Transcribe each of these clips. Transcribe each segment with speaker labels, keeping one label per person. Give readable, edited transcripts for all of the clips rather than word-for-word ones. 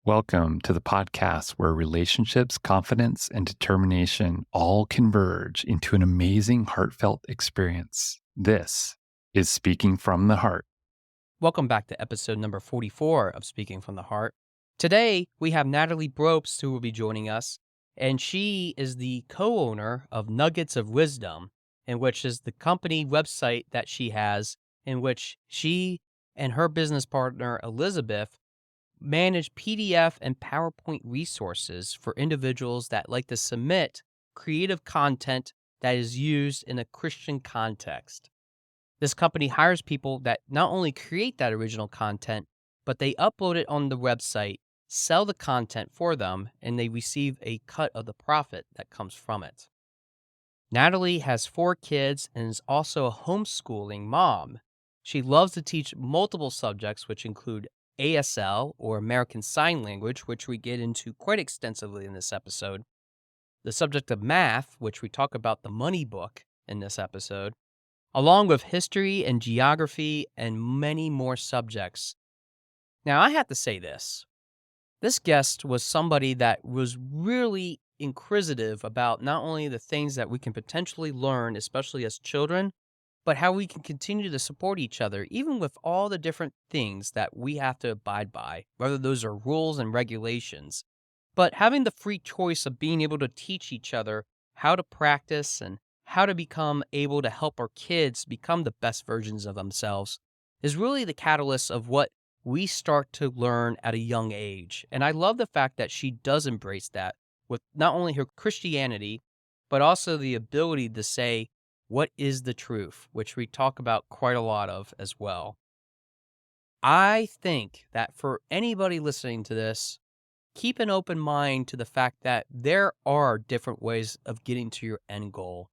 Speaker 1: Welcome to the podcast where relationships, confidence, and determination all converge into an amazing, heartfelt experience. This is Speaking from the Heart.
Speaker 2: Welcome back to episode number 44 of Speaking from the Heart. Today, we have Natalie Brobst who will be joining us, and she is the co-owner of Nuggets of Wisdom, in which is the company website that she has, in which she and her business partner, Elizabeth, manage PDF and PowerPoint resources for individuals that like to submit creative content that is used in a Christian context. This company hires people that not only create that original content, but they upload it on the website, sell the content for them, and they receive a cut of the profit that comes from it. Natalie has 4 kids and is also a homeschooling mom. She loves to teach multiple subjects, which include ASL or American Sign Language, which we get into quite extensively in this episode, the subject of math, which we talk about the money book in this episode, along with history and geography and many more subjects. Now, I have to say this. This guest was somebody that was really inquisitive about not only the things that we can potentially learn, especially as children, but how we can continue to support each other, even with all the different things that we have to abide by, whether those are rules and regulations. But having the free choice of being able to teach each other how to practice and how to become able to help our kids become the best versions of themselves is really the catalyst of what we start to learn at a young age. And I love the fact that she does embrace that with not only her Christianity, but also the ability to say, what is the truth, which we talk about quite a lot of as well. I think that for anybody listening to this, keep an open mind to the fact that there are different ways of getting to your end goal.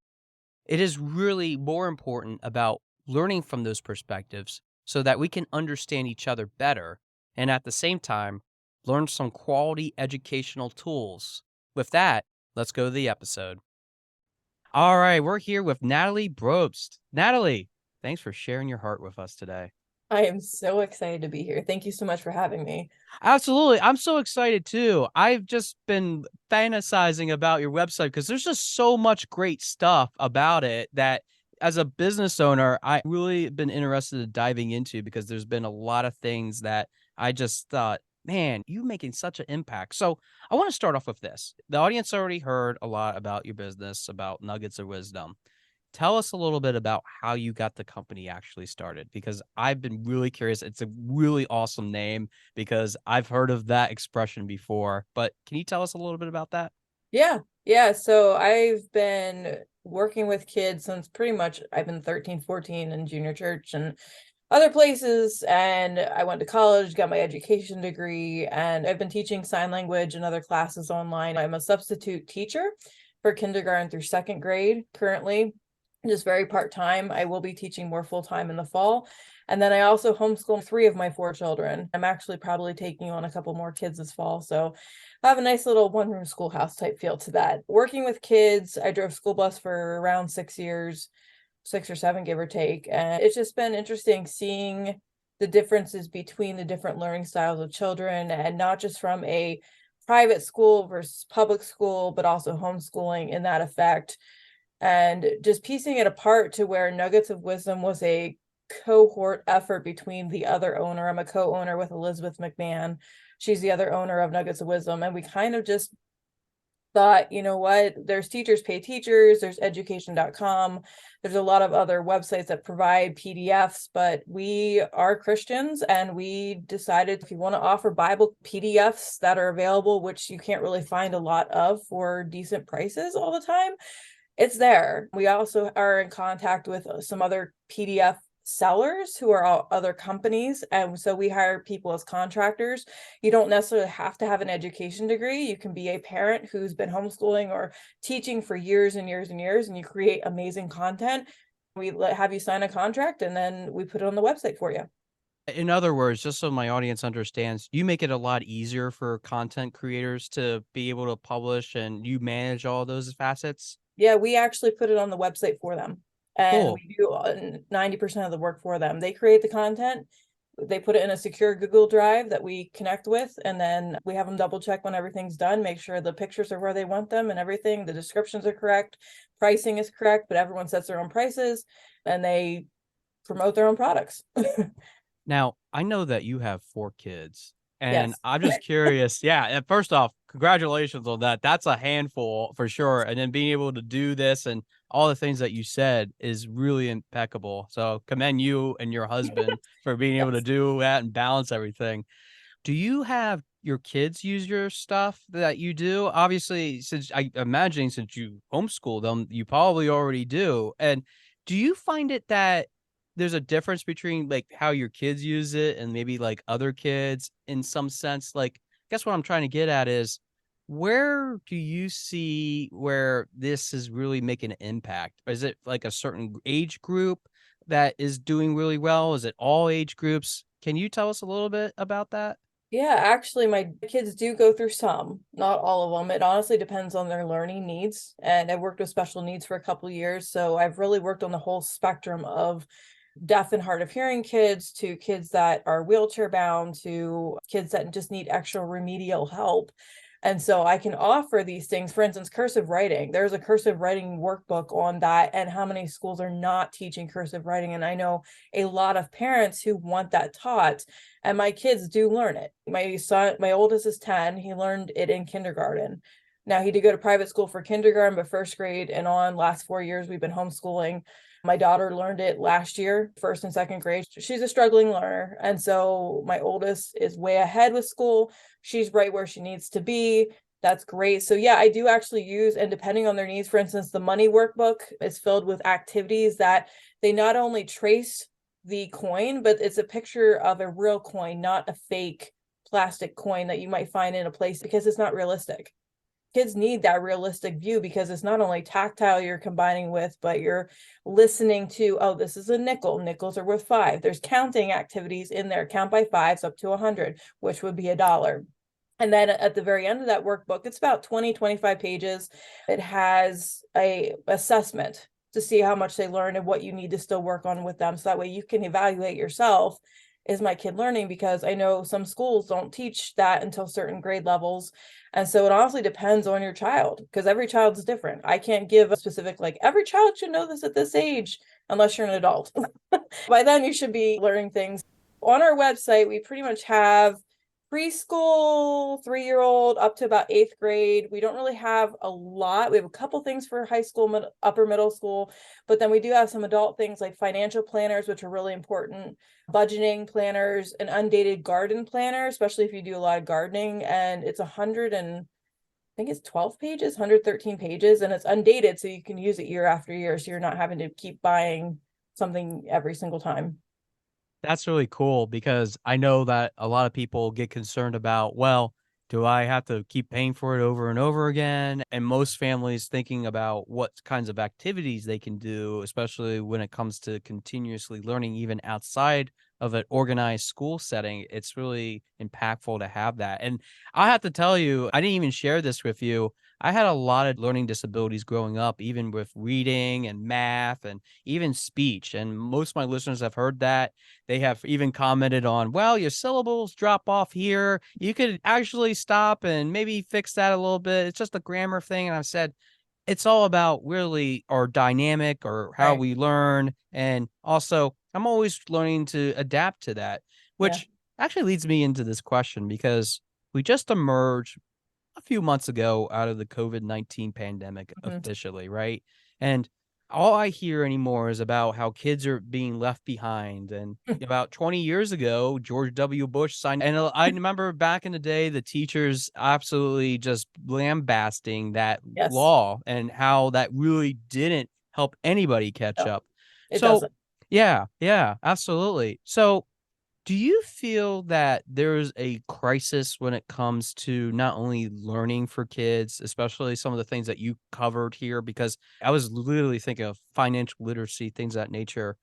Speaker 2: It is really more important about learning from those perspectives so that we can understand each other better and at the same time learn some quality educational tools. With that, let's go to the episode. All right, we're here with Natalie Brobst. Natalie, thanks for sharing your heart with us today.
Speaker 3: I am so excited to be here. Thank you so much for having me.
Speaker 2: Absolutely. I'm so excited too. I've just been fantasizing about your website because there's just so much great stuff about it that as a business owner, I really been interested in diving into because there's been a lot of things that I just thought, man, you making such an impact. So I want to start off with this. The audience already heard a lot about your business, about Nuggets of Wisdom. Tell us a little bit about how you got the company actually started because I've been really curious. It's a really awesome name because I've heard of that expression before. But can you tell us a little bit about that?
Speaker 3: Yeah. So I've been working with kids since pretty much I've been 13, 14 in junior church and other places. And I went to college, got my education degree, and I've been teaching sign language and other classes online. I'm a substitute teacher for kindergarten through second grade currently, just very part-time. I will be teaching more full-time in the fall. And then I also homeschool 3 of my 4 children. I'm actually probably taking on a couple more kids this fall. So I have a nice little one-room schoolhouse type feel to that. Working with kids, I drove school bus for around 6 years, 6 or 7, give or take. And it's just been interesting seeing the differences between the different learning styles of children, and not just from a private school versus public school, but also homeschooling in that effect. And just piecing it apart to where Nuggets of Wisdom was a cohort effort between the other owner. I'm a co-owner with Elizabeth McMahon. She's the other owner of Nuggets of Wisdom. And we kind of just thought, you know what, there's Teachers Pay Teachers, there's education.com, there's a lot of other websites that provide PDFs, but we are Christians and we decided if you want to offer Bible PDFs that are available, which you can't really find a lot of for decent prices all the time, it's there. We also are in contact with some other PDF sellers who are all other companies. And so we hire people as contractors. You don't necessarily have to have an education degree. You can be a parent who's been homeschooling or teaching for years and years and years, and you create amazing content. We have you sign a contract and then we put it on the website for you.
Speaker 2: In other words, just so my audience understands, you make it a lot easier for content creators to be able to publish and you manage all those facets.
Speaker 3: Yeah, we actually put it on the website for them. And
Speaker 2: Cool.
Speaker 3: we do 90% of the work for them. They create the content. They put it in a secure Google Drive that we connect with, and then we have them double check when everything's done, make sure the pictures are where they want them and everything, the descriptions are correct, pricing is correct, but everyone sets their own prices and they promote their own products.
Speaker 2: Now, I know that you have 4 kids, and
Speaker 3: Yes.
Speaker 2: I'm just curious. Yeah, and first off, congratulations on that. That's a handful for sure, and then being able to do this and all the things that you said is really impeccable. So, commend you and your husband for being able to
Speaker 3: Yes.
Speaker 2: do that and balance everything. Do you have your kids use your stuff that you do? Obviously, since I imagining since you homeschool them, you probably already do. And do you find it that there's a difference between like how your kids use it and maybe like other kids in some sense? Like, I guess what I'm trying to get at is where do you see where this is really making an impact? Is it like a certain age group that is doing really well? Is it all age groups? Can you tell us a little bit about that?
Speaker 3: Yeah, actually, my kids do go through some, not all of them. It honestly depends on their learning needs. And I've worked with special needs for a couple of years. So I've really worked on the whole spectrum of deaf and hard of hearing kids to kids that are wheelchair bound to kids that just need extra remedial help. And so I can offer these things, for instance, cursive writing. There's a cursive writing workbook on that, and how many schools are not teaching cursive writing. And I know a lot of parents who want that taught, and my kids do learn it. My son, my oldest is 10. He learned it in kindergarten. Now he did go to private school for kindergarten, but first grade and on, last 4 years, we've been homeschooling. My daughter learned it last year, first and second grade. She's a struggling learner. And so my oldest is way ahead with school. She's right where she needs to be. That's great. So yeah, I do actually use, and depending on their needs, for instance, the money workbook is filled with activities that they not only trace the coin, but it's a picture of a real coin, not a fake plastic coin that you might find in a place, because it's not realistic. Kids need that realistic view because it's not only tactile you're combining with, but you're listening to, oh, this is a nickel. Nickels are worth 5. There's counting activities in there. Count by 5s up to 100, which would be $1. And then at the very end of that workbook, it's about 20, 25 pages. It has a assessment to see how much they learn and what you need to still work on with them. So that way you can evaluate yourself. Is my kid learning? Because I know some schools don't teach that until certain grade levels. And so it honestly depends on your child, because every child's different. I can't give a specific, like, every child should know this at this age, unless you're an adult. By then, you should be learning things. On our website, we pretty much have preschool, 3-year-old up to about 8th grade. We don't really have a lot. We have a couple things for high school, upper middle school, but then we do have some adult things like financial planners, which are really important, budgeting planners, an undated garden planner, especially if you do a lot of gardening. And it's 100 and I think it's 12 pages, 113 pages, and it's undated, so you can use it year after year. So you're not having to keep buying something every single time.
Speaker 2: That's really cool because I know that a lot of people get concerned about, well, do I have to keep paying for it over and over again? And most families thinking about what kinds of activities they can do, especially when it comes to continuously learning, even outside of an organized school setting. It's really impactful to have that. And I have to tell you, I didn't even share this with you. I had a lot of learning disabilities growing up, even with reading and math and even speech. And most of my listeners have heard that. They have even commented on, well, your syllables drop off here. You could actually stop and maybe fix that a little bit. It's just a grammar thing. And I've said, it's all about really our dynamic or how
Speaker 3: Right.
Speaker 2: we learn. And also, I'm always learning to adapt to that,
Speaker 3: Yeah.
Speaker 2: which actually leads me into this question because we just emerged a few months ago out of the COVID-19 pandemic
Speaker 3: Mhm.
Speaker 2: officially, right? And all I hear anymore is about how kids are being left behind. And about 20 years ago, George W. Bush signed, and I remember back in the day, the teachers absolutely just lambasting that
Speaker 3: Yes.
Speaker 2: law and how that really didn't help anybody catch
Speaker 3: No,
Speaker 2: up.
Speaker 3: it
Speaker 2: So,
Speaker 3: doesn't.
Speaker 2: yeah, absolutely. So, do you feel that there's a crisis when it comes to not only learning for kids, especially some of the things that you covered here? Because I was literally thinking of financial literacy, things of that nature.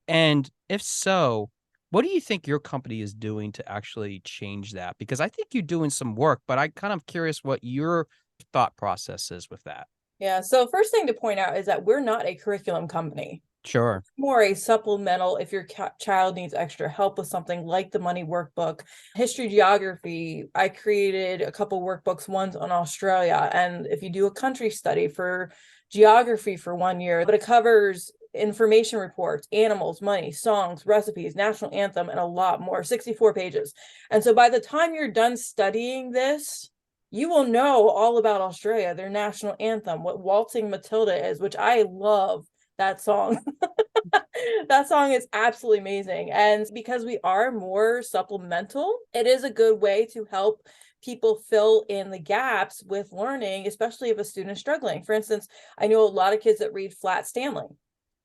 Speaker 2: And if so, what do you think your company is doing to actually change that? Because I think you're doing some work, but I kind of curious what your thought process is with that.
Speaker 3: Yeah. So first thing to point out is that we're not a curriculum company.
Speaker 2: Sure.
Speaker 3: More a supplemental if your child needs extra help with something like the money workbook. History, geography, I created a couple workbooks, one's on Australia, and if you do a country study for geography for 1 year, but it covers information reports, animals, money, songs, recipes, national anthem, and a lot more, 64 pages. And so by the time you're done studying this, you will know all about Australia, their national anthem, what Waltzing Matilda is, which I love that song. That song is absolutely amazing. And because we are more supplemental, it is a good way to help people fill in the gaps with learning, especially if a student is struggling. For instance, I know a lot of kids that read Flat Stanley.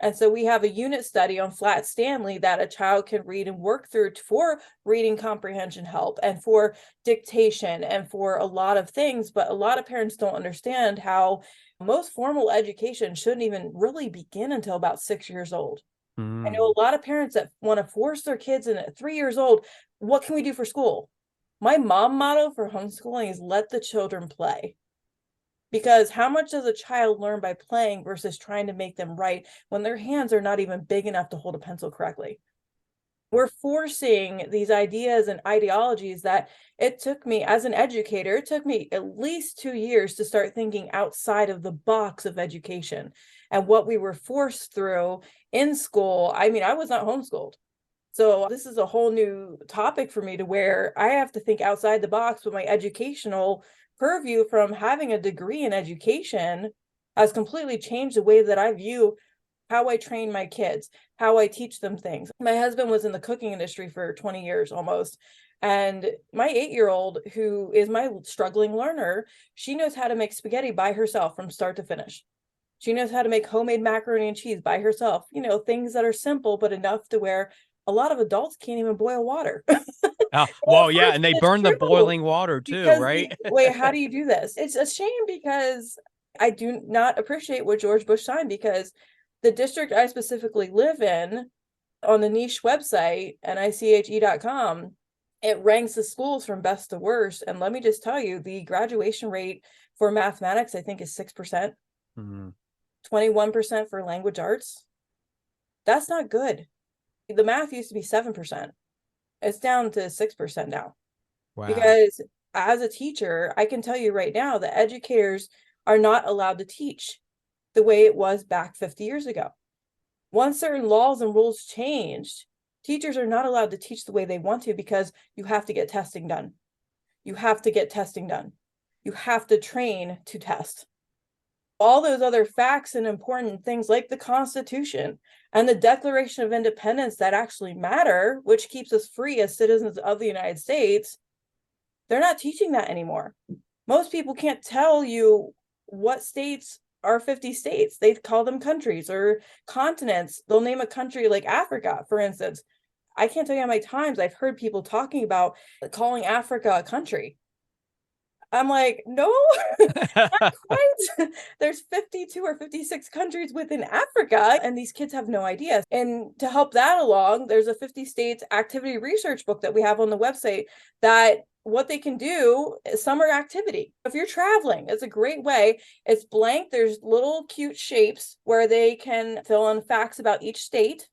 Speaker 3: And so we have a unit study on Flat Stanley that a child can read and work through for reading comprehension help and for dictation and for a lot of things. But a lot of parents don't understand how most formal education shouldn't even really begin until about 6 years old. I know
Speaker 2: Mm.
Speaker 3: a lot of parents that want to force their kids in at 3 years old. What can we do for school? My mom motto for homeschooling is let the children play. Because how much does a child learn by playing versus trying to make them write when their hands are not even big enough to hold a pencil correctly? We're forcing these ideas and ideologies that it took me as an educator, it took me at least 2 years to start thinking outside of the box of education and what we were forced through in school. I mean, I was not homeschooled. So this is a whole new topic for me to where I have to think outside the box with my educational purview from having a degree in education has completely changed the way that I view how I train my kids, how I teach them things. My husband was in the cooking industry for 20 years almost. And my 8-year-old, who is my struggling learner, she knows how to make spaghetti by herself from start to finish. She knows how to make homemade macaroni and cheese by herself, things that are simple, but enough to where a lot of adults can't even boil water.
Speaker 2: Oh,
Speaker 3: Well,
Speaker 2: well, yeah,
Speaker 3: first,
Speaker 2: and they
Speaker 3: it's
Speaker 2: burn the
Speaker 3: true
Speaker 2: boiling water too,
Speaker 3: because
Speaker 2: right?
Speaker 3: wait, how do you do this? It's a shame because I do not appreciate what George Bush signed because the district I specifically live in on the niche website, niche.com, it ranks the schools from best to worst. And let me just tell you, the graduation rate for mathematics, I think, is 6%,
Speaker 2: Mhm.
Speaker 3: 21% for language arts. That's not good. The math used to be 7%. It's down to 6% now.
Speaker 2: Wow.
Speaker 3: Because as a teacher, I can tell you right now that educators are not allowed to teach the way it was back 50 years ago. Once certain laws and rules changed, teachers are not allowed to teach the way they want to because you have to get testing done. You have to get testing done. You have to train to test. All those other facts and important things like the Constitution and the Declaration of Independence that actually matter, which keeps us free as citizens of the United States, they're not teaching that anymore. Most people can't tell you what states are 50 states. They call them countries or continents. They'll name a country like Africa, for instance. I can't tell you how many times I've heard people talking about calling Africa a country. I'm like, no, not quite. There's 52 or 56 countries within Africa, and these kids have no idea. And to help that along, there's a 50 states activity research book that we have on the website that what they can do is summer activity. If you're traveling, it's a great way. It's blank. There's little cute shapes where they can fill in facts about each state.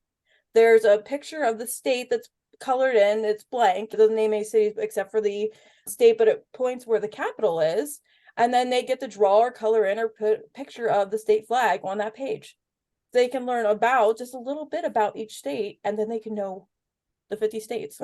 Speaker 3: There's a picture of the state that's colored in, it's blank. It doesn't name any cities except for the state, but it points where the capital is. And then they get to draw or color in or put a picture of the state flag on that page. They can learn about just a little bit about each state, and then they can know the 50 states.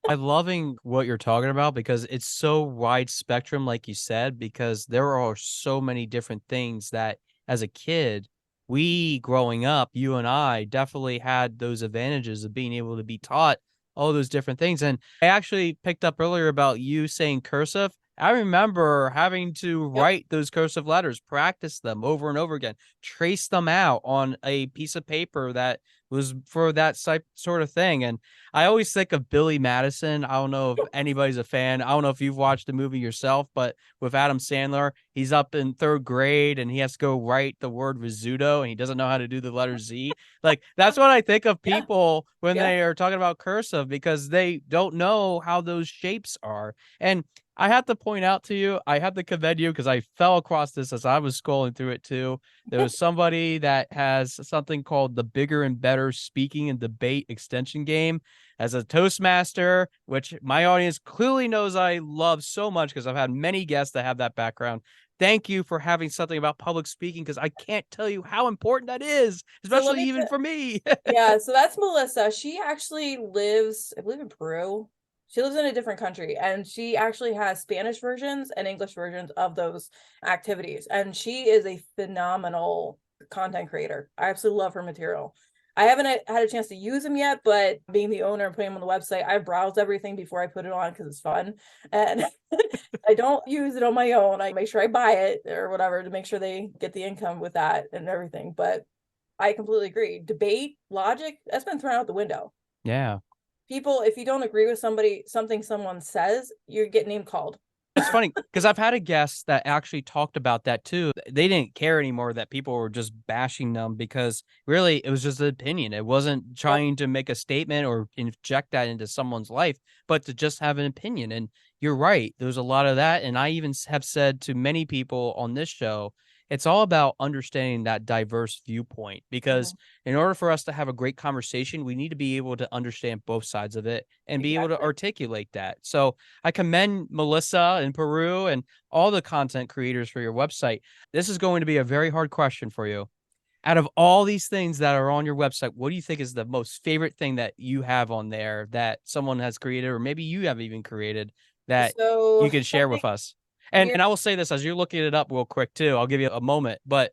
Speaker 2: I'm loving what you're talking about because it's so wide spectrum, like you said, because there are so many different things that as a kid, we growing up, you and I definitely had those advantages of being able to be taught all those different things. And I actually picked up earlier about you saying cursive. I remember having to
Speaker 3: Yep.
Speaker 2: write those cursive letters, practice them over and over again, trace them out on a piece of paper that was for that sort of thing. And I always think of Billy Madison. I don't know if anybody's a fan. I don't know if you've watched the movie yourself, but with Adam Sandler, he's up in 3rd grade and he has to go write the word risotto and he doesn't know how to do the letter Z. Like, that's what I think of
Speaker 3: Yeah.
Speaker 2: people when
Speaker 3: Yeah.
Speaker 2: they are talking about cursive because they don't know how those shapes are. And I have to point out to you, I have to commend you because I fell across this as I was scrolling through it too. There was somebody that has something called the Bigger and Better Speaking and Debate Extension Game as a Toastmaster, which my audience clearly knows I love so much because I've had many guests that have that background. Thank you for having something about public speaking because I can't tell you how important that is,
Speaker 3: So let
Speaker 2: especially
Speaker 3: me
Speaker 2: even for me.
Speaker 3: yeah, so that's Melissa. She actually lives, I believe, in Peru. She lives in a different country, and she actually has Spanish versions and English versions of those activities. And she is a phenomenal content creator. I absolutely love her material. I haven't had a chance to use them yet, but being the owner and putting them on the website, I browse everything before I put it on because it's fun. And I don't use it on my own. I make sure I buy it or whatever to make sure they get the income with that and everything. But I completely agree. Debate, logic, that's been thrown out the window.
Speaker 2: Yeah.
Speaker 3: People, if you don't agree with something someone says, you get name called.
Speaker 2: It's funny because I've had a guest that actually talked about that too. They didn't care anymore that people were just bashing them because really it was just an opinion. It wasn't
Speaker 3: Yep.
Speaker 2: trying to make a statement or inject that into someone's life, but to just have an opinion. And you're right. There's a lot of that. And I even have said to many people on this show, it's all about understanding that diverse viewpoint because
Speaker 3: Mhm.
Speaker 2: in order for us to have a great conversation, we need to be able to understand both sides of it and be able to
Speaker 3: Exactly.
Speaker 2: articulate that. So I commend Melissa in Peru and all the content creators for your website. This is going to be a very hard question for you. Out of all these things that are on your website, what do you think is the most favorite thing that you have on there that someone has created, or maybe you have even created that
Speaker 3: So
Speaker 2: you can share
Speaker 3: something
Speaker 2: with us?
Speaker 3: weird.
Speaker 2: And I will say this as you're looking it up real quick too. I'll give you a moment, but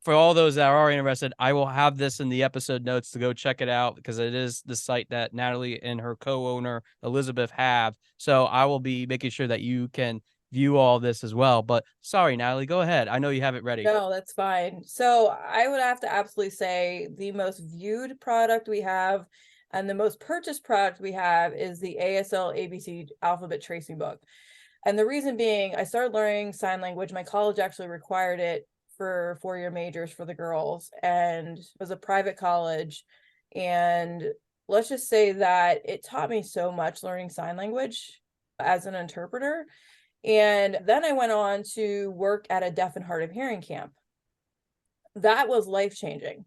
Speaker 2: for all those that are interested, I will have this in the episode notes to go check it out because it is the site that Natalie and her co-owner Elizabeth have. So I will be making sure that you can view all this as well. But sorry, Natalie, go ahead. I know you have it ready.
Speaker 3: No, that's fine. So I would have to absolutely say the most viewed product we have and the most purchased product we have is the ASL ABC alphabet tracing book. And the reason being, I started learning sign language. My college actually required it for 4-year majors for the girls, and it was a private college. And let's just say that it taught me so much learning sign language as an interpreter. And then I went on to work at a deaf and hard of hearing camp. That was life changing.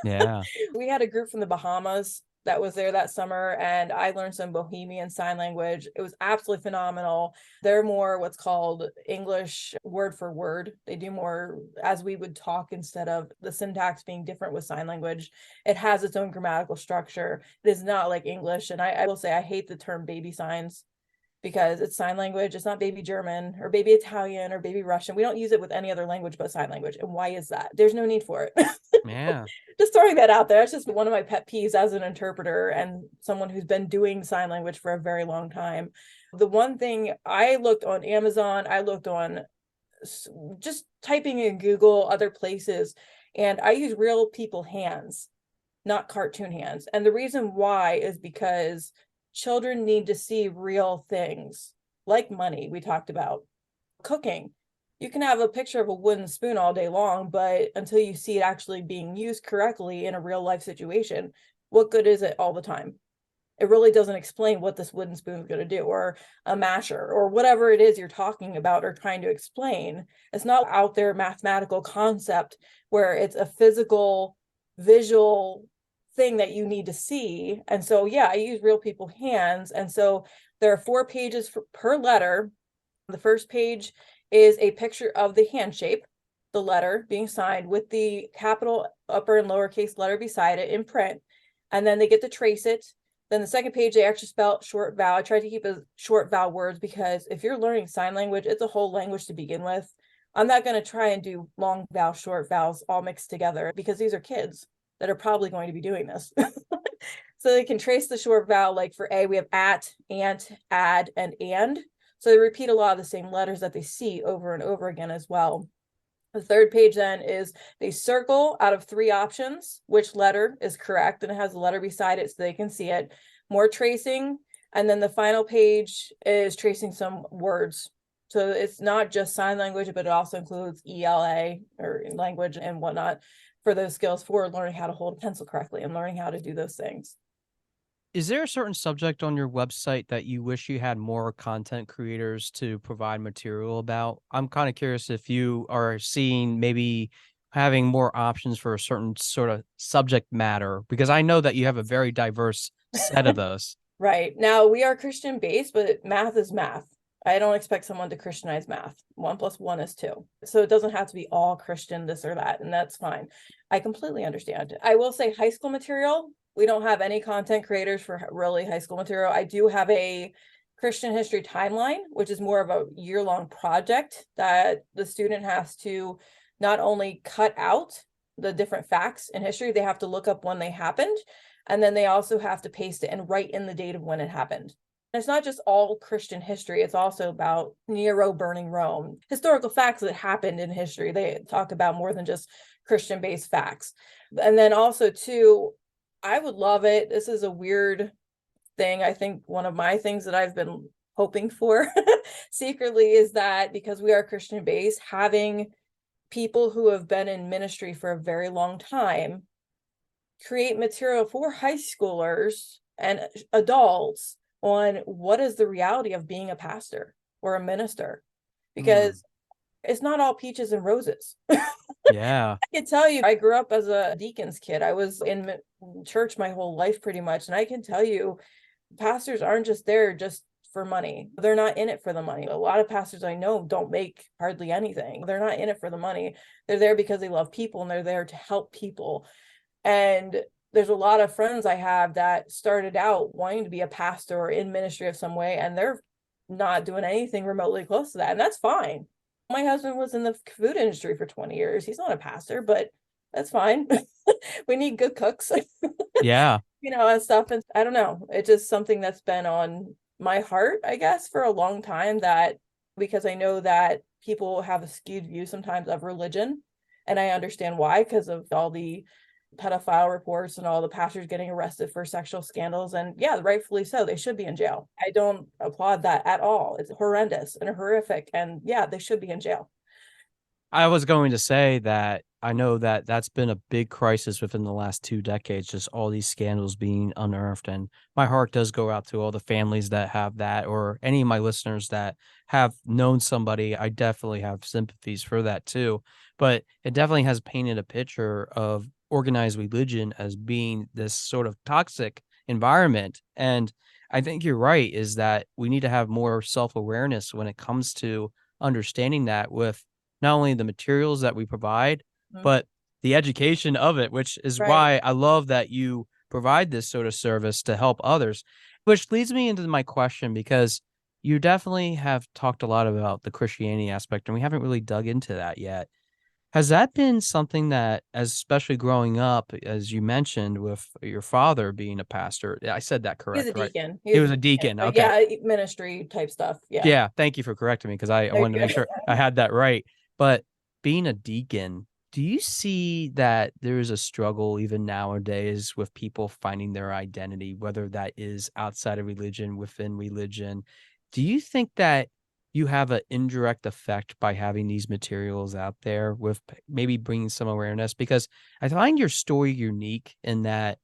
Speaker 2: Yeah.
Speaker 3: We had a group from the Bahamas that was there that summer, and I learned some Bohemian Sign Language. It was absolutely phenomenal. They're more what's called English word for word. They do more as we would talk instead of the syntax being different with sign language. It has its own grammatical structure. It is not like English. And I will say I hate the term baby signs because it's sign language. It's not baby German or baby Italian or baby Russian. We don't use it with any other language but sign language. And why is that? There's no need for it.
Speaker 2: Yeah.
Speaker 3: Just throwing that out there. It's just one of my pet peeves as an interpreter and someone who's been doing sign language for a very long time. The one thing I looked on Amazon, I looked on just typing in Google, other places, and I use real people hands, not cartoon hands. And the reason why is because children need to see real things like money, we talked about, cooking. You can have a picture of a wooden spoon all day long, but until you see it actually being used correctly in a real life situation, what good is it all the time? It really doesn't explain what this wooden spoon is going to do, or a masher, or whatever it is you're talking about or trying to explain. It's not out there mathematical concept where it's a physical, visual thing that you need to see. And so, yeah, I use real people hands. And so there are 4 pages per letter. The first page is a picture of the hand shape, the letter being signed with the capital upper and lowercase letter beside it in print. And then they get to trace it. Then the second page, they actually spell short vowel. I try to keep a short vowel words because if you're learning sign language, it's a whole language to begin with. I'm not going to try and do long vowel, short vowels all mixed together because these are kids that are probably going to be doing this. So they can trace the short vowel, like for A, we have at, ant, add, and. So they repeat a lot of the same letters that they see over and over again as well. The third page then is they circle out of 3 options which letter is correct, and it has a letter beside it so they can see it. More tracing, and then the final page is tracing some words. So it's not just sign language, but it also includes ELA or language and whatnot for those skills for learning how to hold a pencil correctly and learning how to do those things.
Speaker 2: Is there a certain subject on your website that you wish you had more content creators to provide material about? I'm kind of curious if you are seeing maybe having more options for a certain sort of subject matter, because I know that you have a very diverse set of those.
Speaker 3: Right. Now we are Christian based, but math is math. I don't expect someone to Christianize math. 1 + 1 is 2. So it doesn't have to be all Christian, this or that, and that's fine. I completely understand. I will say high school material, we don't have any content creators for really high school material. I do have a Christian history timeline, which is more of a year-long project that the student has to not only cut out the different facts in history, they have to look up when they happened, and then they also have to paste it and write in the date of when it happened. And it's not just all Christian history, it's also about Nero burning Rome, historical facts that happened in history. They talk about more than just Christian based facts. And then also, too, I would love it. This is a weird thing. I think one of my things that I've been hoping for secretly is that because we are Christian based, having people who have been in ministry for a very long time create material for high schoolers and adults on what is the reality of being a pastor or a minister,
Speaker 2: Mm,
Speaker 3: because it's not all peaches and roses.
Speaker 2: yeah.
Speaker 3: I can tell you, I grew up as a deacon's kid. I was in church my whole life pretty much, and I can tell you pastors aren't just there just for money. They're not in it for the money. A lot of pastors I know don't make hardly anything. They're not in it for the money. They're there because they love people and they're there to help people. And there's a lot of friends I have that started out wanting to be a pastor or in ministry of some way, and they're not doing anything remotely close to that. And that's fine. My husband was in the food industry for 20 years. He's not a pastor, but that's fine. We need good cooks,
Speaker 2: Yeah.
Speaker 3: and stuff. And I don't know. It's just something that's been on my heart, I guess, for a long time, that because I know that people have a skewed view sometimes of religion. And I understand why, because of all the pedophile reports and all the pastors getting arrested for sexual scandals. And yeah, rightfully so. They should be in jail. I don't applaud that at all. It's horrendous and horrific. And yeah, they should be in jail.
Speaker 2: I was going to say that I know that that's been a big crisis within the last 2 decades, just all these scandals being unearthed, and my heart does go out to all the families that have that, or any of my listeners that have known somebody. I definitely have sympathies for that too, but it definitely has painted a picture of organized religion as being this sort of toxic environment, and I think you're right, is that we need to have more self-awareness when it comes to understanding that with not only the materials that we provide,
Speaker 3: Mhm.
Speaker 2: but the education of it, which is
Speaker 3: Right.
Speaker 2: why I love that you provide this sort of service to help others. Which leads me into my question, because you definitely have talked a lot about the Christianity aspect, and we haven't really dug into that yet. Has that been something that, as especially growing up, as you mentioned, with your father being a pastor, I said that
Speaker 3: He's a
Speaker 2: correct, right?
Speaker 3: deacon.
Speaker 2: He
Speaker 3: He's a
Speaker 2: was a
Speaker 3: deacon.
Speaker 2: deacon.
Speaker 3: But
Speaker 2: Okay.
Speaker 3: yeah, ministry type stuff. Yeah.
Speaker 2: Yeah, thank you for correcting me, because I
Speaker 3: No,
Speaker 2: wanted to
Speaker 3: you're
Speaker 2: make
Speaker 3: good.
Speaker 2: sure I had that right. But being a deacon, do you see that there is a struggle even nowadays with people finding their identity, whether that is outside of religion, within religion? Do you think that you have an indirect effect by having these materials out there with maybe bringing some awareness? Because I find your story unique in that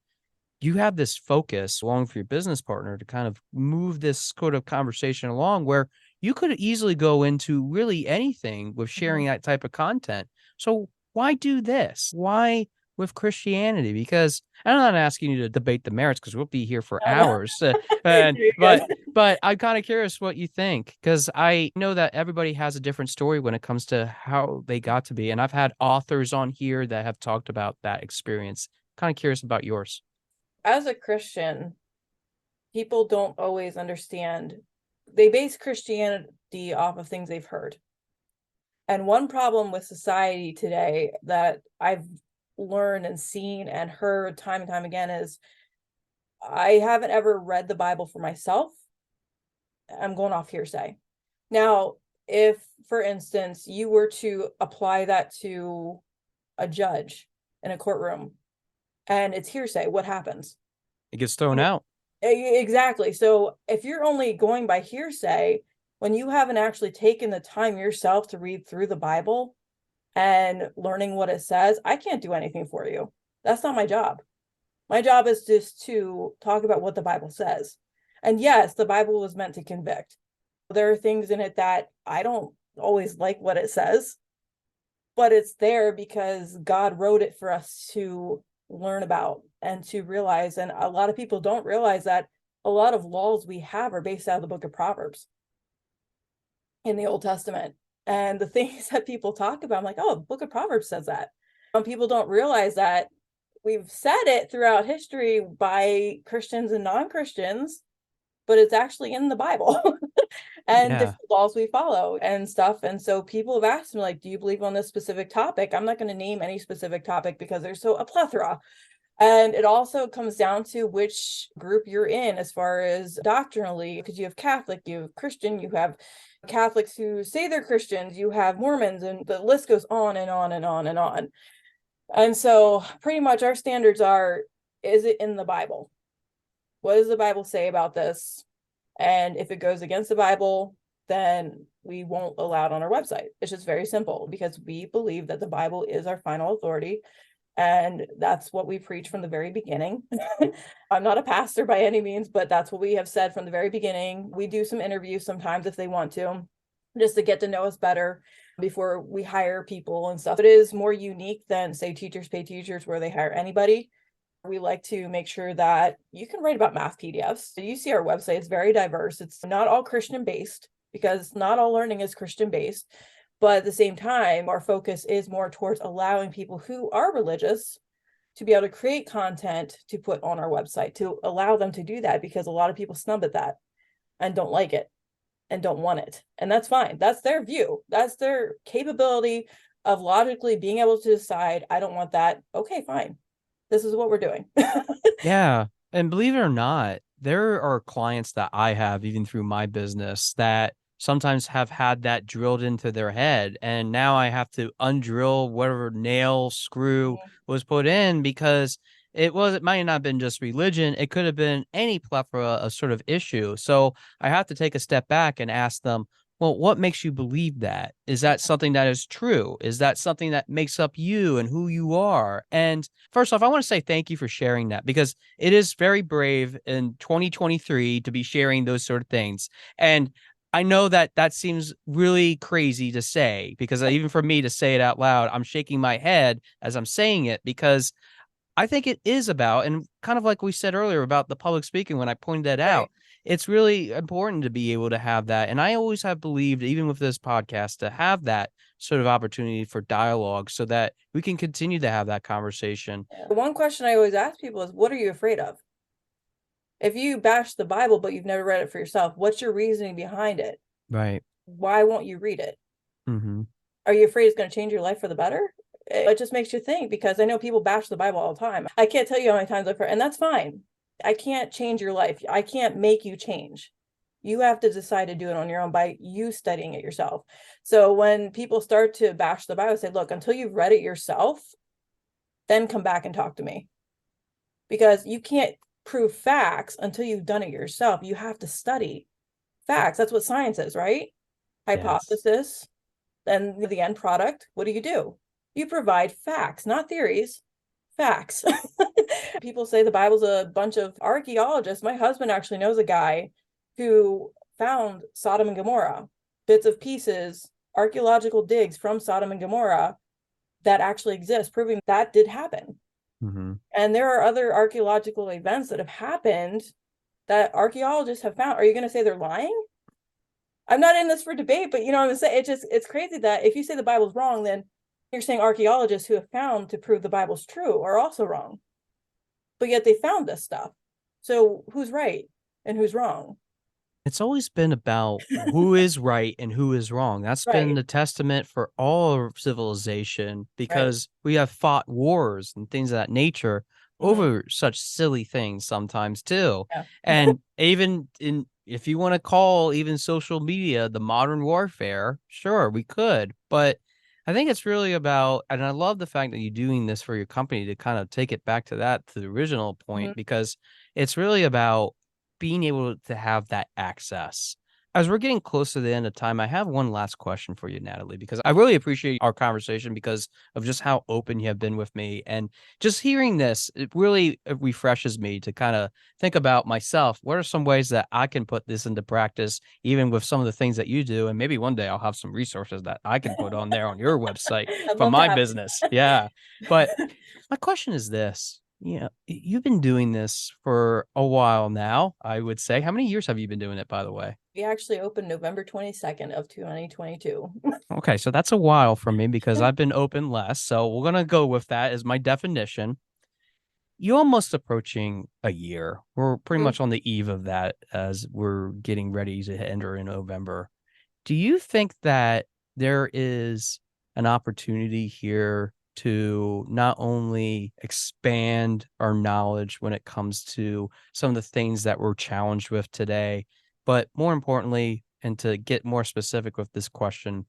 Speaker 2: you have this focus along with your business partner to kind of move this sort of conversation along, where you could easily go into really anything with
Speaker 3: Mhm.
Speaker 2: sharing that type of content. So why do this? Why with Christianity? Because I'm not asking you to debate the merits, because we'll be here for
Speaker 3: No, no.
Speaker 2: hours. And
Speaker 3: You're
Speaker 2: but
Speaker 3: good.
Speaker 2: but I'm kind of curious what you think, because I know that everybody has a different story when it comes to how they got to be. And I've had authors on here that have talked about that experience. Kind of curious about yours.
Speaker 3: As a Christian, people don't always understand. They base Christianity off of things they've heard. And one problem with society today that I've learned and seen and heard time and time again is I haven't ever read the Bible for myself. I'm going off hearsay. Now, if, for instance, you were to apply that to a judge in a courtroom and it's hearsay, what happens?
Speaker 2: It gets thrown out.
Speaker 3: Exactly. So if you're only going by hearsay, when you haven't actually taken the time yourself to read through the Bible and learning what it says, I can't do anything for you. That's not my job. My job is just to talk about what the Bible says. And yes, the Bible was meant to convict. There are things in it that I don't always like what it says, but it's there because God wrote it for us to learn about and to realize. And a lot of people don't realize that a lot of laws we have are based out of the book of Proverbs in the Old Testament. And the things that people talk about, I'm like, oh, the book of Proverbs says that. People don't realize that we've said it throughout history by Christians and non-Christians, but it's actually in the Bible. And
Speaker 2: Yeah.
Speaker 3: different laws we follow and stuff. And so people have asked me, like, do you believe on this specific topic? I'm not going to name any specific topic because there's so a plethora. And it also comes down to which group you're in as far as doctrinally, because you have Catholic, you have Christian, you have Catholics who say they're Christians, you have Mormons, and the list goes on and on and on and on. And so pretty much our standards are, is it in the Bible? What does the Bible say about this? And if it goes against the Bible, then we won't allow it on our website. It's just very simple because we believe that the Bible is our final authority. And that's what we preach from the very beginning. I'm not a pastor by any means, but that's what we have said from the very beginning. We do some interviews sometimes if they want to, just to get to know us better before we hire people and stuff. It is more unique than, say, Teachers Pay Teachers, where they hire anybody. We like to make sure that you can write about math PDFs. So you see our website, it's very diverse. It's not all Christian based because not all learning is Christian based. But at the same time, our focus is more towards allowing people who are religious to be able to create content to put on our website, to allow them to do that, because a lot of people snub at that and don't like it and don't want it. And that's fine. That's their view. That's their capability of logically being able to decide, I don't want that. Okay, fine. This is what we're doing.
Speaker 2: Yeah. And believe it or not, there are clients that I have, even through my business, that sometimes have had that drilled into their head. And now I have to undrill whatever nail, screw was put in because it might not have been just religion. It could have been any plethora of sort of issue. So I have to take a step back and ask them, well, what makes you believe that? Is that something that is true? Is that something that makes up you and who you are? And first off, I want to say thank you for sharing that because it is very brave in 2023 to be sharing those sort of things. And I know that that seems really crazy to say because even for me to say it out loud, I'm shaking my head as I'm saying it because I think it is about, and kind of like we said earlier about the public speaking when I pointed that
Speaker 3: Right.
Speaker 2: out, it's really important to be able to have that. And I always have believed, even with this podcast, to have that sort of opportunity for dialogue so that we can continue to have that conversation.
Speaker 3: The one question I always ask people is, what are you afraid of? If you bash the Bible, but you've never read it for yourself, what's your reasoning behind it?
Speaker 2: Right.
Speaker 3: Why won't you read it?
Speaker 2: Mm-hmm.
Speaker 3: Are you afraid it's going to change your life for the better? It just makes you think, because I know people bash the Bible all the time. I can't tell you how many times I've heard, and that's fine. I can't change your life. I can't make you change. You have to decide to do it on your own by you studying it yourself. So when people start to bash the Bible, say, look, until you've read it yourself, then come back and talk to me. Because you can't prove facts until you've done it yourself. You have to study facts. That's what science is, right?
Speaker 2: Yes.
Speaker 3: Hypothesis, then the end product. What do? You provide facts, not theories, facts. People say the Bible's a bunch of archaeologists. My husband actually knows a guy who found Sodom and Gomorrah, bits of pieces, archaeological digs from Sodom and Gomorrah that actually exist, proving that did happen.
Speaker 2: Mm-hmm.
Speaker 3: And there are other archaeological events that have happened that archaeologists have found. Are you going to say they're lying? I'm not in this for debate, but you know what I'm saying? It's crazy that if you say the Bible's wrong, then you're saying archaeologists who have found to prove the Bible's true are also wrong. But yet they found this stuff. So who's right and who's wrong?
Speaker 2: It's always been about who is right and who is wrong. That's been
Speaker 3: Right.
Speaker 2: the testament for all of civilization
Speaker 3: Right.
Speaker 2: because we have fought wars and things of that nature
Speaker 3: Mhm.
Speaker 2: over such silly things sometimes too.
Speaker 3: Yeah.
Speaker 2: And even in if you want to call even social media the modern warfare, sure, we could. But I think it's really about, and I love the fact that you're doing this for your company to kind of take it back to that, to the original point,
Speaker 3: Mhm.
Speaker 2: because it's really about being able to have that access As we're getting close to the end of time, I have one last question for you, Natalie, because I really appreciate our conversation because of just how open you have been with me. And just hearing this, it really refreshes me to kind of think about myself. What are some ways that I can put this into practice, even with some of the things that you do? And maybe one day I'll have some resources that I can put on there on your website
Speaker 3: I'd
Speaker 2: for
Speaker 3: love to
Speaker 2: my
Speaker 3: have
Speaker 2: business. Yeah. But my question is this. You've been doing this for a while now, I would say. How many years have you been doing it, by the way?
Speaker 3: We actually opened November 22nd of 2022.
Speaker 2: Okay, so that's a while for me because I've been open less. So we're gonna go with that as my definition. You're almost approaching a year. We're pretty
Speaker 3: Mm.
Speaker 2: much on the eve of that as we're getting ready to enter in November. Do you think that there is an opportunity here to not only expand our knowledge when it comes to some of the things that we're challenged with today, but more importantly, and to get more specific with this question,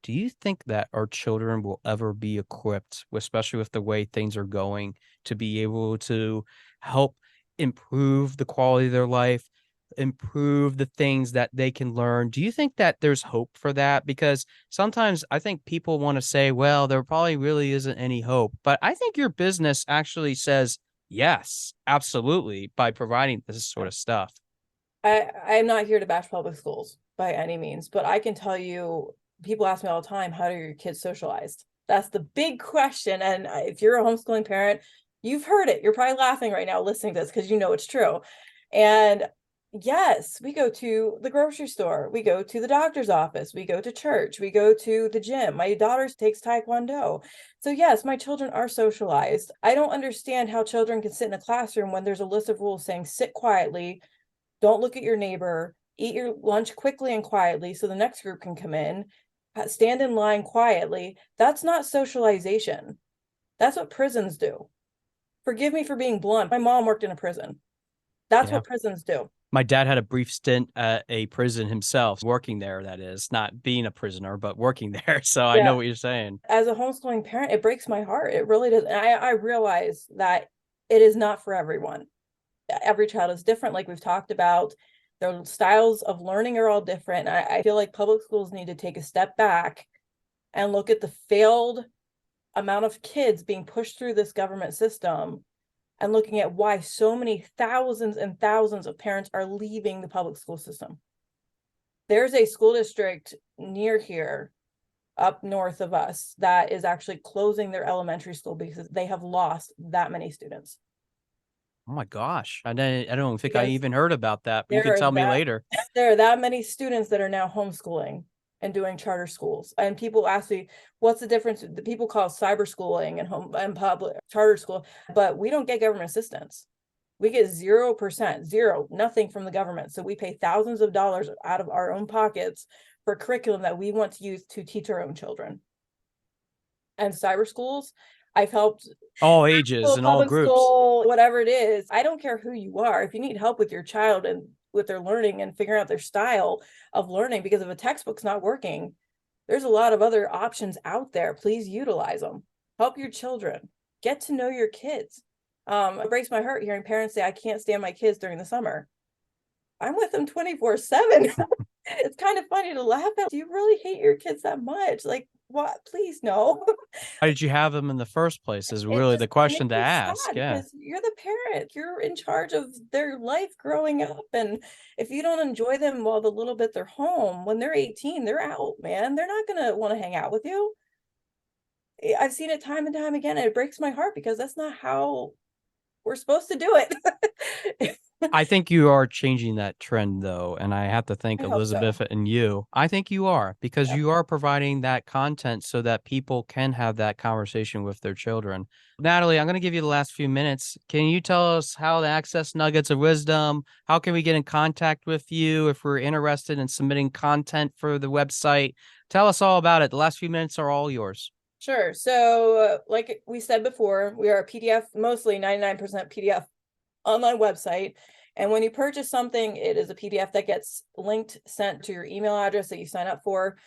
Speaker 2: do you think that our children will ever be equipped, especially with the way things are going, to be able to help improve the quality of their life, improve the things that they can learn? Do you think that there's hope for that? Because sometimes I think people want to say, well, there probably really isn't any hope. But I think your business actually says, yes, absolutely, by providing this sort of stuff.
Speaker 3: I'm not here to bash public schools by any means, but I can tell you, people ask me all the time, how are your kids socialized? That's the big question. And if you're a homeschooling parent, you've heard it. You're probably laughing right now listening to this because you know it's true. And yes, we go to the grocery store, we go to the doctor's office, we go to church, we go to the gym. My daughter takes Taekwondo. So yes, my children are socialized. I don't understand how children can sit in a classroom when there's a list of rules saying sit quietly, don't look at your neighbor, eat your lunch quickly and quietly so the next group can come in, stand in line quietly. That's not socialization. That's what prisons do. Forgive me for being blunt. My mom worked in a prison. That's
Speaker 2: Yeah.
Speaker 3: what prisons do.
Speaker 2: My dad had a brief stint at a prison himself, working there, that is, not being a prisoner, but working there. So I
Speaker 3: Yeah.
Speaker 2: know what you're saying.
Speaker 3: As a homeschooling parent, it breaks my heart. It really does. And I realize that it is not for everyone. Every child is different, like we've talked about. Their styles of learning are all different. I feel like public schools need to take a step back and look at the failed amount of kids being pushed through this government system and looking at why so many thousands and thousands of parents are leaving the public school system. There's a school district near here, up north of us, that is actually closing their elementary school because they have lost that many students.
Speaker 2: Oh my gosh. I don't think I
Speaker 3: Because
Speaker 2: even heard about that, but you can
Speaker 3: there are
Speaker 2: tell me
Speaker 3: that
Speaker 2: later.
Speaker 3: there are that many students that are now homeschooling and doing charter schools. And people ask me, what's the difference? The people call it cyber schooling and home and public charter school, but we don't get government assistance. We get 0%, zero, nothing from the government. So we pay thousands of dollars out of our own pockets for curriculum that we want to use to teach our own children. And cyber schools, I've helped
Speaker 2: All ages
Speaker 3: school,
Speaker 2: and all
Speaker 3: public
Speaker 2: groups.
Speaker 3: school, whatever it is. I don't care who you are. If you need help with your child and with their learning and figuring out their style of learning, because if a textbook's not working, there's a lot of other options out there. Please utilize them. Help your children. Get to know your kids. It breaks my heart hearing parents say, I can't stand my kids during the summer. I'm with them 24/7. It's kind of funny to laugh at. Do you really hate your kids that much? Like, what? Please, no.
Speaker 2: Why did you have them in the first place is
Speaker 3: It
Speaker 2: really
Speaker 3: just
Speaker 2: the
Speaker 3: it makes
Speaker 2: question to
Speaker 3: me
Speaker 2: ask.
Speaker 3: sad
Speaker 2: Yeah.
Speaker 3: because you're the parent. You're in charge of their life growing up. And if you don't enjoy them while the little bit they're home, when they're 18, they're out, man. They're not gonna want to hang out with you. I've seen it time and time again, and it breaks my heart because that's not how we're supposed to do it.
Speaker 2: I think you are changing that trend though, and I have to thank
Speaker 3: I hope so.
Speaker 2: Elizabeth and you. I think you are because
Speaker 3: Yep.
Speaker 2: you are providing that content so that people can have that conversation with their children. Natalie, I'm going to give you the last few minutes. Can you tell us how to access Nuggets of Wisdom? How can we get in contact with you if we're interested in submitting content for the website? Tell us all about it. The last few minutes are all yours.
Speaker 3: Sure. So, like we said before, we are a PDF, mostly 99% PDF online website. And when you purchase something, it is a PDF that gets linked, sent to your email address that you sign up for.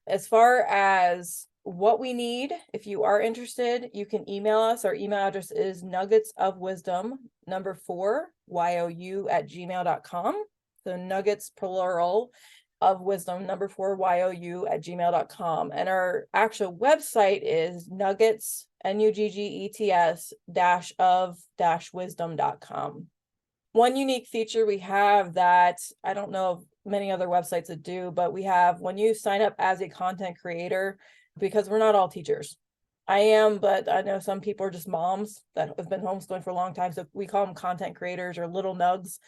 Speaker 3: As far as what we need, if you are interested, you can email us. Our email address is nuggetsofwisdom, number 4, YOU @gmail.com. So nuggets plural of wisdom, number 4, YOU at gmail.com. And our actual website is nuggets, NUGGETS dash of dash wisdom.com. One unique feature we have that I don't know of many other websites that do, but we have when you sign up as a content creator, because we're not all teachers. I am, but I know some people are just moms that have been homeschooling for a long time. So we call them content creators or little nugs.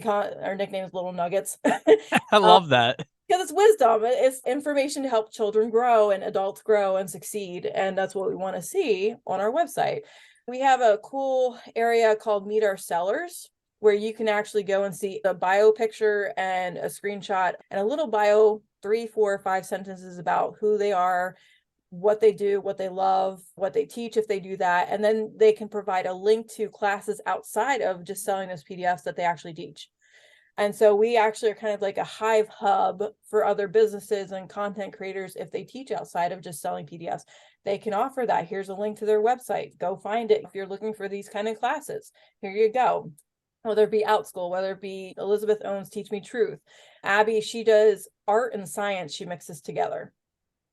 Speaker 3: Our nickname is Little Nuggets.
Speaker 2: I love that.
Speaker 3: Because it's wisdom. It's information to help children grow and adults grow and succeed. And that's what we want to see on our website. We have a cool area called Meet Our Sellers, where you can actually go and see a bio picture and a screenshot and a little bio, 3, 4, 5 sentences about who they are, what they do, what they love, what they teach if they do that. And then they can provide a link to classes outside of just selling those PDFs that they actually teach. And so we actually are kind of like a hive hub for other businesses and content creators. If they teach outside of just selling PDFs, they can offer that. Here's a link to their website. Go find it. If you're looking for these kind of classes, here you go. Whether it be OutSchool, whether it be Elizabeth owns Teach Me Truth. Abby, she does art and science. She mixes together,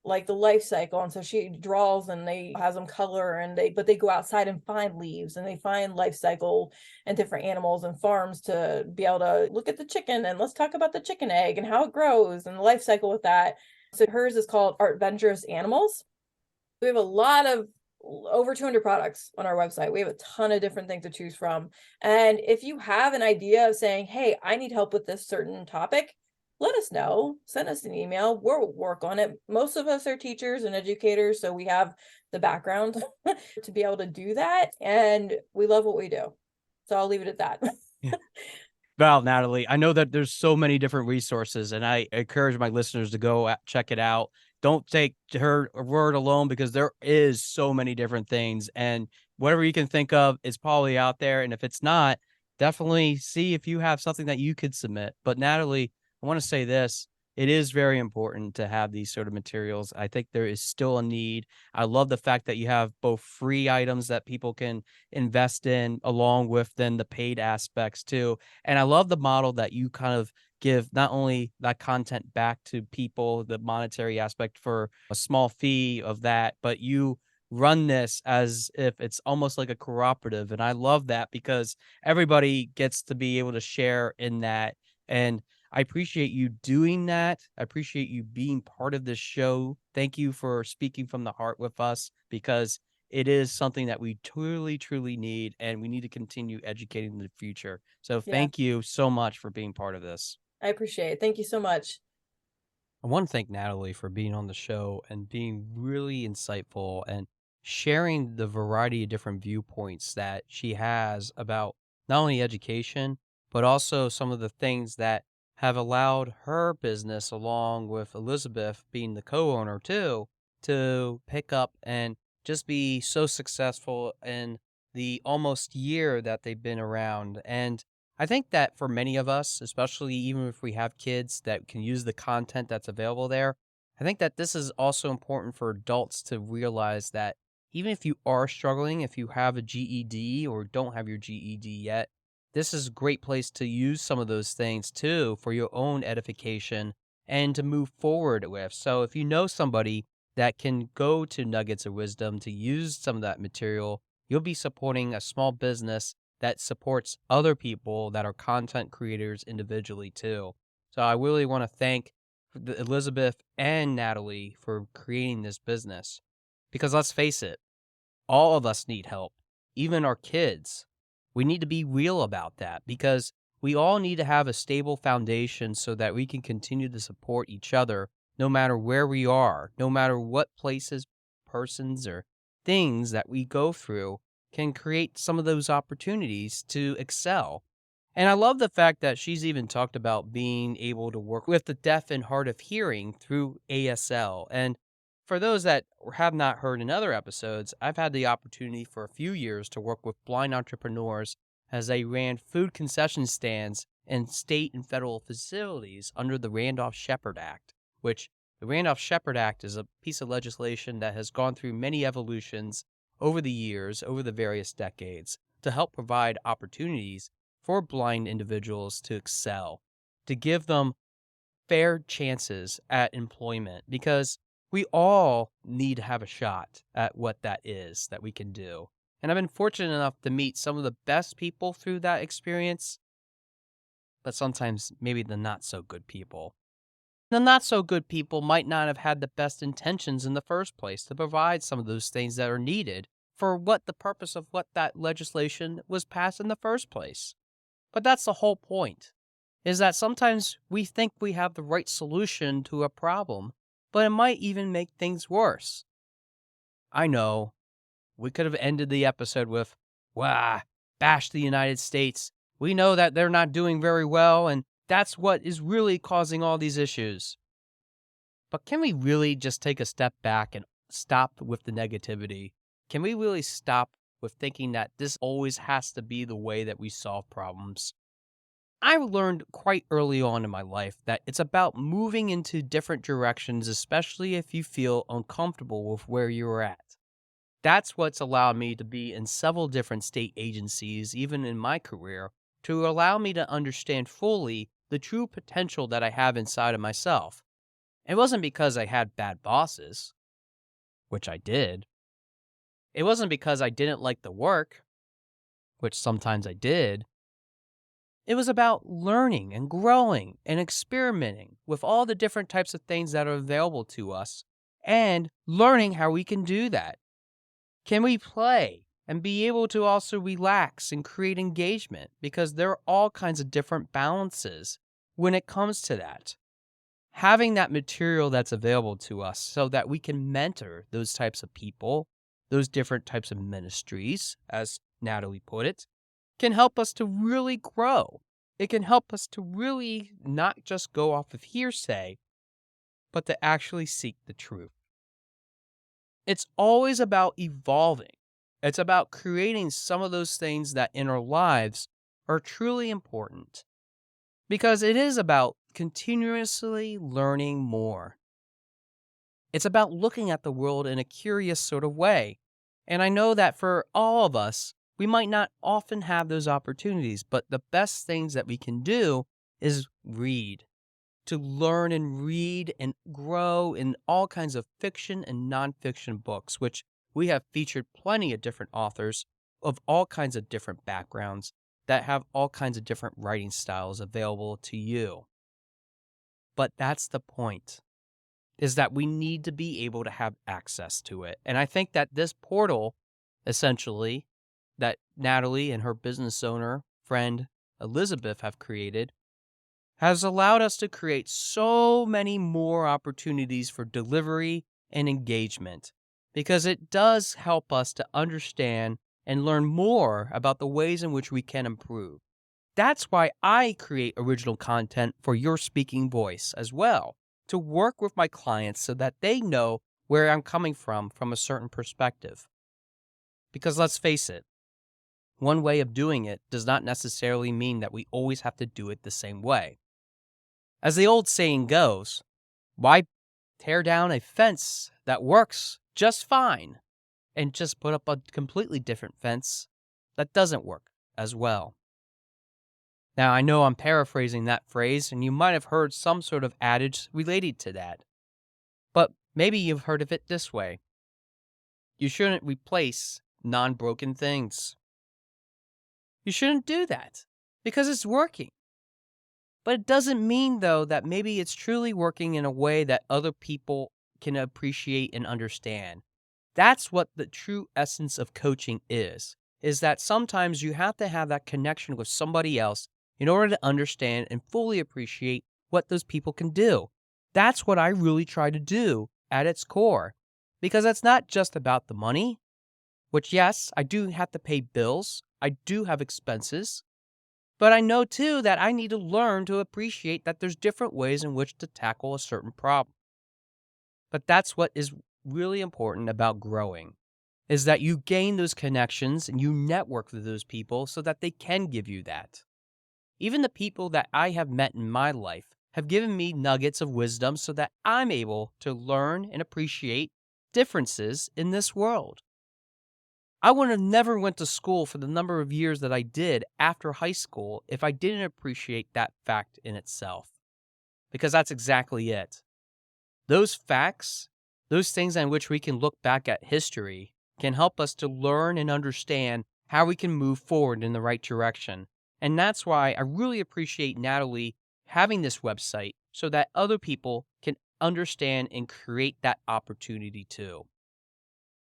Speaker 3: like the life cycle. And so she draws and they has them color but they go outside and find leaves and they find life cycle and different animals and farms to be able to look at the chicken and let's talk about the chicken egg and how it grows and the life cycle with that. So hers is called Art Ventures Animals. We have a lot of over 200 products on our website. We have a ton of different things to choose from. And if you have an idea of saying, hey, I need help with this certain topic, let us know. Send us an email. We'll work on it. Most of us are teachers and educators, so we have the background to be able to do that. And we love what we do. So I'll leave it at that.
Speaker 2: Yeah. Well, Natalie, I know that there's so many different resources, and I encourage my listeners to go check it out. Don't take her word alone because there is so many different things, and whatever you can think of is probably out there. And if it's not, definitely see if you have something that you could submit. But Natalie, I want to say this. It is very important to have these sort of materials. I think there is still a need. I love the fact that you have both free items that people can invest in along with then the paid aspects too. And I love the model that you kind of give not only that content back to people, the monetary aspect for a small fee of that, but you run this as if it's almost like a cooperative. And I love that because everybody gets to be able to share in that. And I appreciate you doing that. I appreciate you being part of this show. Thank you for speaking from the heart with us because it is something that we truly, truly need, and we need to continue educating in the future. So
Speaker 3: Yeah,
Speaker 2: thank you so much for being part of this.
Speaker 3: I appreciate it. Thank you so much.
Speaker 2: I want to thank Natalie for being on the show and being really insightful and sharing the variety of different viewpoints that she has about not only education, but also some of the things that have allowed her business, along with Elizabeth being the co owner too, to pick up and just be so successful in the almost year that they've been around. And I think that for many of us, especially even if we have kids that can use the content that's available there, I think that this is also important for adults to realize that even if you are struggling, if you have a GED or don't have your GED yet, this is a great place to use some of those things too for your own edification and to move forward with. So if you know somebody that can go to Nuggets of Wisdom to use some of that material, you'll be supporting a small business that supports other people that are content creators individually too. So I really want to thank Elizabeth and Natalie for creating this business because let's face it, all of us need help, even our kids. We need to be real about that because we all need to have a stable foundation so that we can continue to support each other no matter where we are, no matter what places, persons, or things that we go through can create some of those opportunities to excel. And I love the fact that she's even talked about being able to work with the deaf and hard of hearing through ASL. And for those that have not heard in other episodes, I've had the opportunity for a few years to work with blind entrepreneurs as they ran food concession stands in state and federal facilities under the Randolph-Shepard Act, which the Randolph-Shepard Act is a piece of legislation that has gone through many evolutions over the years, over the various decades, to help provide opportunities for blind individuals to excel, to give them fair chances at employment because we all need to have a shot at what that is that we can do. And I've been fortunate enough to meet some of the best people through that experience, but sometimes maybe the not so good people. The not so good people might not have had the best intentions in the first place to provide some of those things that are needed for what the purpose of what that legislation was passed in the first place. But that's the whole point, is that sometimes we think we have the right solution to a problem, but it might even make things worse. I know, we could have ended the episode with, "Wah, bash the United States. We know that they're not doing very well, and that's what is really causing all these issues." But can we really just take a step back and stop with the negativity? Can we really stop with thinking that this always has to be the way that we solve problems? I learned quite early on in my life that it's about moving into different directions, especially if you feel uncomfortable with where you're at. That's what's allowed me to be in several different state agencies, even in my career, to allow me to understand fully the true potential that I have inside of myself. It wasn't because I had bad bosses, which I did. It wasn't because I didn't like the work, which sometimes I did. It was about learning and growing and experimenting with all the different types of things that are available to us and learning how we can do that. Can we play and be able to also relax and create engagement? Because there are all kinds of different balances when it comes to that. Having that material that's available to us so that we can mentor those types of people, those different types of ministries, as Natalie put it, can help us to really grow. It can help us to really not just go off of hearsay, but to actually seek the truth. It's always about evolving. It's about creating some of those things that in our lives are truly important. Because it is about continuously learning more. It's about looking at the world in a curious sort of way. And I know that for all of us, we might not often have those opportunities, but the best things that we can do is read, to learn and read and grow in all kinds of fiction and nonfiction books, which we have featured plenty of different authors of all kinds of different backgrounds that have all kinds of different writing styles available to you. But that's the point, is that we need to be able to have access to it. And I think that this portal, essentially, that Natalie and her business owner friend Elizabeth have created, has allowed us to create so many more opportunities for delivery and engagement, because it does help us to understand and learn more about the ways in which we can improve. That's why I create original content for Your Speaking Voice as well, to work with my clients so that they know where I'm coming from a certain perspective. Because let's face it, one way of doing it does not necessarily mean that we always have to do it the same way. As the old saying goes, why tear down a fence that works just fine and just put up a completely different fence that doesn't work as well? Now, I know I'm paraphrasing that phrase, and you might have heard some sort of adage related to that. But maybe you've heard of it this way: you shouldn't replace non-broken things. You shouldn't do that because it's working. But it doesn't mean, though, that maybe it's truly working in a way that other people can appreciate and understand. That's what the true essence of coaching is that sometimes you have to have that connection with somebody else in order to understand and fully appreciate what those people can do. That's what I really try to do at its core, because it's not just about the money, which, yes, I do have to pay bills. I do have expenses. But I know, too, that I need to learn to appreciate that there's different ways in which to tackle a certain problem. But that's what is really important about growing, is that you gain those connections and you network with those people so that they can give you that. Even the people that I have met in my life have given me nuggets of wisdom so that I'm able to learn and appreciate differences in this world. I would have never went to school for the number of years that I did after high school if I didn't appreciate that fact in itself. because that's exactly it. Those facts, those things on which we can look back at history, can help us to learn and understand how we can move forward in the right direction. And that's why I really appreciate Natalie having this website so that other people can understand and create that opportunity too.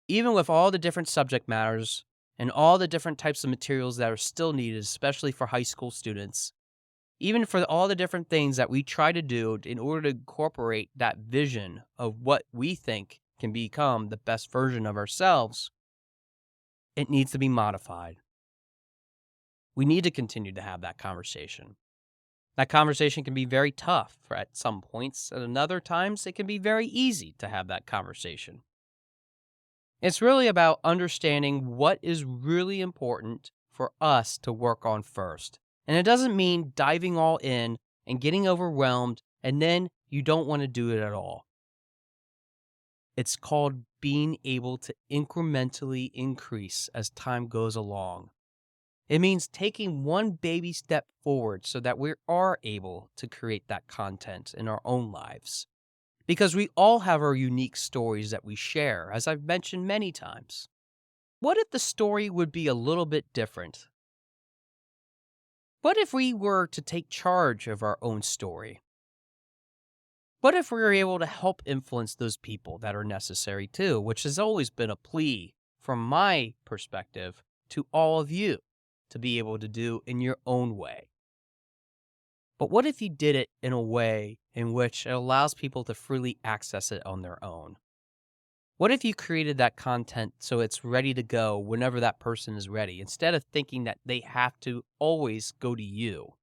Speaker 2: Even with all the different subject matters and all the different types of materials that are still needed, especially for high school students, even for all the different things that we try to do in order to incorporate that vision of what we think can become the best version of ourselves, it needs to be modified. We need to continue to have that conversation. That conversation can be very tough at some points, and at other times it can be very easy to have that conversation. It's really about understanding what is really important for us to work on first. And it doesn't mean diving all in and getting overwhelmed and then you don't want to do it at all. It's called being able to incrementally increase as time goes along. It means taking one baby step forward so that we are able to create that content in our own lives. Because we all have our unique stories that we share, as I've mentioned many times. What if the story would be a little bit different? What if we were to take charge of our own story? What if we were able to help influence those people that are necessary too, which has always been a plea from my perspective to all of you to be able to do in your own way? But what if you did it in a way in which it allows people to freely access it on their own? What if you created that content so it's ready to go whenever that person is ready, instead of thinking that they have to always go to you?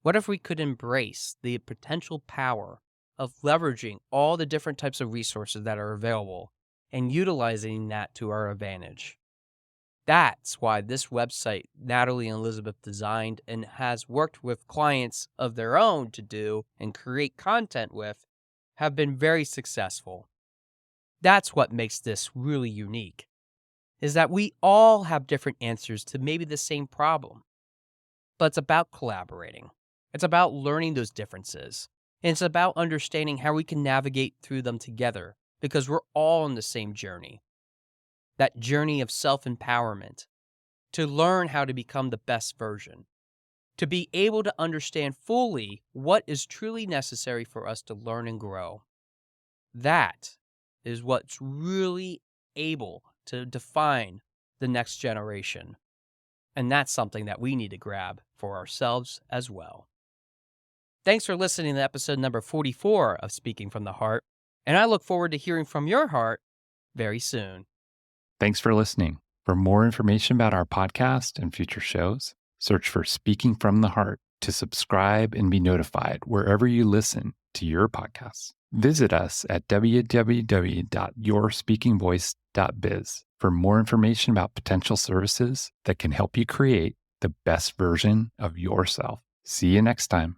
Speaker 2: What if we could embrace the potential power of leveraging all the different types of resources that are available and utilizing that to our advantage? That's why this website Natalie and Elizabeth designed and has worked with clients of their own to do and create content with have been very successful. That's what makes this really unique, is that we all have different answers to maybe the same problem. But it's about collaborating. It's about learning those differences. And it's about understanding how we can navigate through them together because we're all on the same journey. That journey of self-empowerment, to learn how to become the best version, to be able to understand fully what is truly necessary for us to learn and grow. That is what's really able to define the next generation. And that's something that we need to grab for ourselves as well. Thanks for listening to episode number 44 of Speaking from the Heart, and I look forward to hearing from your heart very soon.
Speaker 1: Thanks for listening. For more information about our podcast and future shows, search for Speaking from the Heart to subscribe and be notified wherever you listen to your podcasts. Visit us at www.yourspeakingvoice.biz for more information about potential services that can help you create the best version of yourself. See you next time.